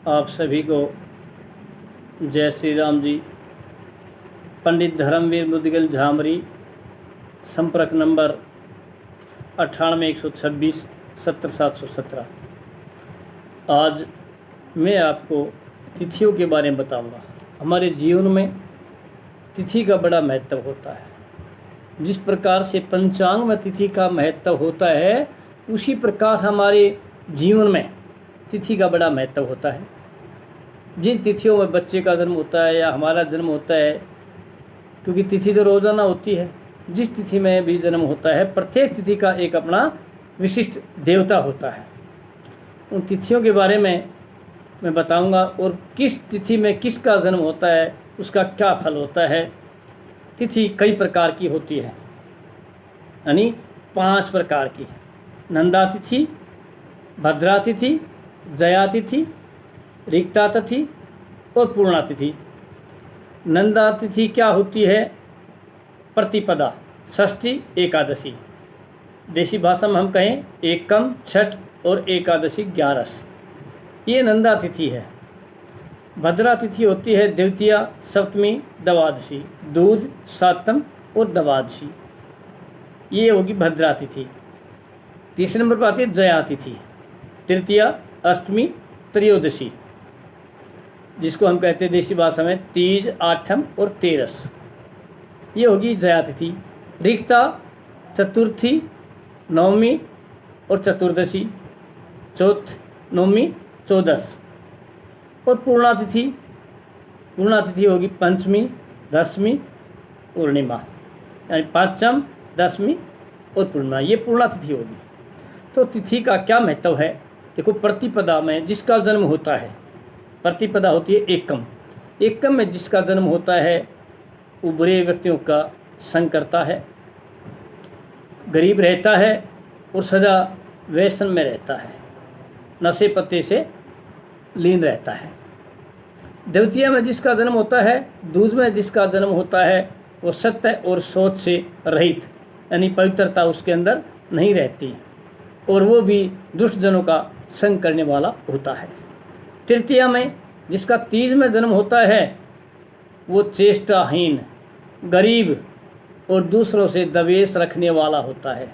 आप सभी को जय श्री राम जी। पंडित धर्मवीर मुदगल झामरी, संपर्क नंबर 98-126-70-717। आज मैं आपको तिथियों के बारे में बताऊंगा। हमारे जीवन में तिथि का बड़ा महत्व होता है। जिस प्रकार से पंचांग में तिथि का महत्व होता है, उसी प्रकार हमारे जीवन में तिथि का बड़ा महत्व होता है। जिन तिथियों में बच्चे का जन्म होता है या हमारा जन्म होता है, क्योंकि तिथि तो रोज़ाना होती है, जिस तिथि में भी जन्म होता है, प्रत्येक तिथि का एक अपना विशिष्ट देवता होता है। उन तिथियों के बारे में मैं बताऊंगा और किस तिथि में किसका जन्म होता है, उसका क्या फल होता है। तिथि कई प्रकार की होती है, यानी 5 प्रकार की। नंदा तिथि, भद्रा तिथि, जया तिथि, रिक्ता तिथि और पूर्णा तिथि। नंदा तिथि क्या होती है? प्रतिपदा, षष्ठी, एकादशी। देसी भाषा में हम कहें एकम, छठ और एकादशी 11। ये नंदा तिथि है। भद्रा तिथि होती है द्वितीया, सप्तमी, द्वादशी, दूज, सातम और द्वादशी। ये होगी भद्रा तिथि। तीसरे नंबर पर आती है जया तिथि, तृतीया, अष्टमी, त्रयोदशी, जिसको हम कहते हैं देसी भाषा में तीज, आठम और तेरस। ये होगी जया तिथि। रिक्ता, चतुर्थी, नवमी और चतुर्दशी, चौथ, नवमी, चौदस। और पूर्णा तिथि होगी पंचमी, दसवीं, पूर्णिमा, यानी पाँचम, दसवीं और पूर्णिमा। ये पूर्णा तिथि होगी। तो तिथि का क्या महत्व है? देखो, प्रतिपदा में जिसका जन्म होता है, प्रतिपदा होती है एकम। एकम में जिसका जन्म होता है वो बुरे व्यक्तियों का संग करता है, गरीब रहता है और सदा व्यसन में रहता है, नशे पत्ते से लीन रहता है। द्वितीय में जिसका जन्म होता है, दूज में जिसका जन्म होता है, वो सत्य और सोच से रहित, यानी पवित्रता उसके अंदर नहीं रहती और वो भी दुष्ट जनों का संग करने वाला होता है। तृतीया में जिसका तीज में जन्म होता है, वो चेष्टाहीन, गरीब और दूसरों से द्वेष रखने वाला होता है,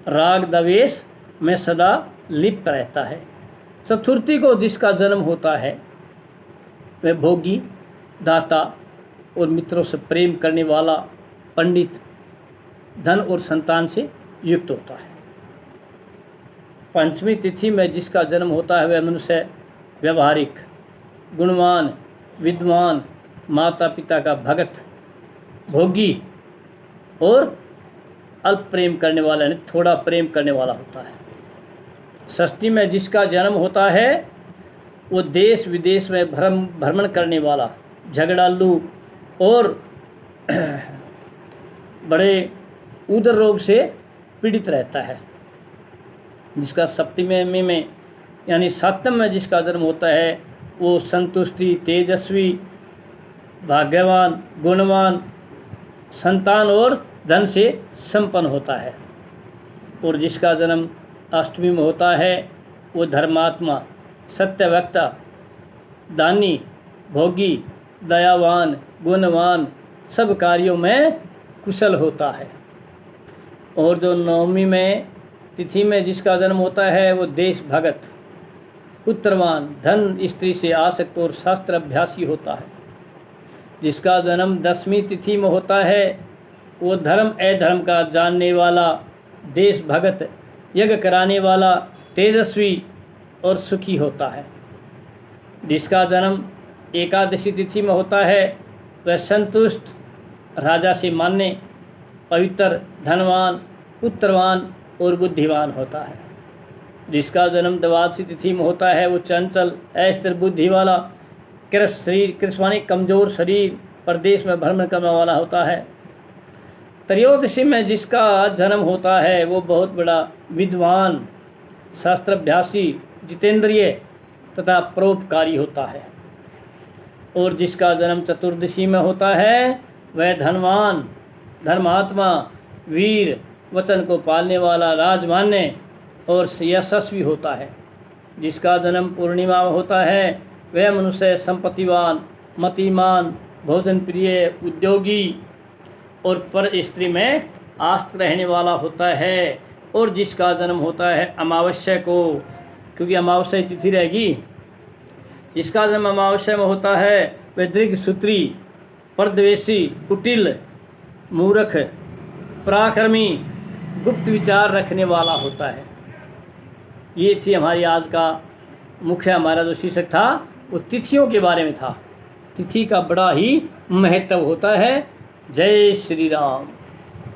राग द्वेष में सदा लिप्त रहता है। चतुर्थी को जिसका जन्म होता है, वह भोगी, दाता और मित्रों से प्रेम करने वाला, पंडित, धन और संतान से युक्त होता है। पंचमी तिथि में जिसका जन्म होता है, वह मनुष्य व्यवहारिक, गुणवान, विद्वान, माता पिता का भगत, भोगी और अल्प प्रेम करने वाला, यानी थोड़ा प्रेम करने वाला होता है। षष्ठी में जिसका जन्म होता है, वो देश विदेश में भ्रमण करने वाला, झगड़ालू और बड़े उदर रोग से पीड़ित रहता है। जिसका सप्तमी में यानी सातम में जिसका जन्म होता है, वो संतुष्टि, तेजस्वी, भाग्यवान, गुणवान, संतान और धन से संपन्न होता है। और जिसका जन्म अष्टमी में होता है, वो धर्मात्मा, सत्यवक्ता, दानी, भोगी, दयावान, गुणवान, सब कार्यों में कुशल होता है। और जो नवमी में तिथि में जिसका जन्म होता है, वो देशभगत, पुत्रवान, धन, स्त्री से आसक्त और शास्त्र अभ्यासी होता है। जिसका जन्म दसवीं तिथि में होता है, वो धर्म अधर्म का जानने वाला, देशभगत, यज्ञ कराने वाला, तेजस्वी और सुखी होता है। जिसका जन्म एकादशी तिथि में होता है, वह संतुष्ट, राजा से मान्य, पवित्र, धनवान, पुत्रवान और बुद्धिमान होता है। जिसका जन्म द्वादशी तिथि में होता है, वो चंचल, अस्थिर बुद्धि वाला, कृष्ण कमजोर शरीर, प्रदेश में भ्रमण करने वाला होता है। त्रयोदशी में जिसका जन्म होता है, वो बहुत बड़ा विद्वान, शास्त्राभ्यासी, जितेंद्रिय तथा परोपकारी होता है। और जिसका जन्म चतुर्दशी में होता है, वह धनवान, धर्मात्मा, वीर, वचन को पालने वाला, राजमान्य और यशस्वी होता है। जिसका जन्म पूर्णिमा में होता है वह मनुष्य संपत्तिवान, मतिमान, भोजन प्रिय, उद्योगी और पर स्त्री में आस्त रहने वाला होता है। और जिसका जन्म होता है अमावस्या को, क्योंकि अमावस्या तिथि रहेगी, जिसका जन्म अमावस्या में होता है वह दीर्घसूत्री, परद्वेषी, कुटिल, मूर्ख, पराक्रमी, गुप्त विचार रखने वाला होता है। ये थी हमारी आज का मुख्य हमारा जो शीर्षक था वो तिथियों के बारे में था। तिथि का बड़ा ही महत्व होता है। जय श्री राम।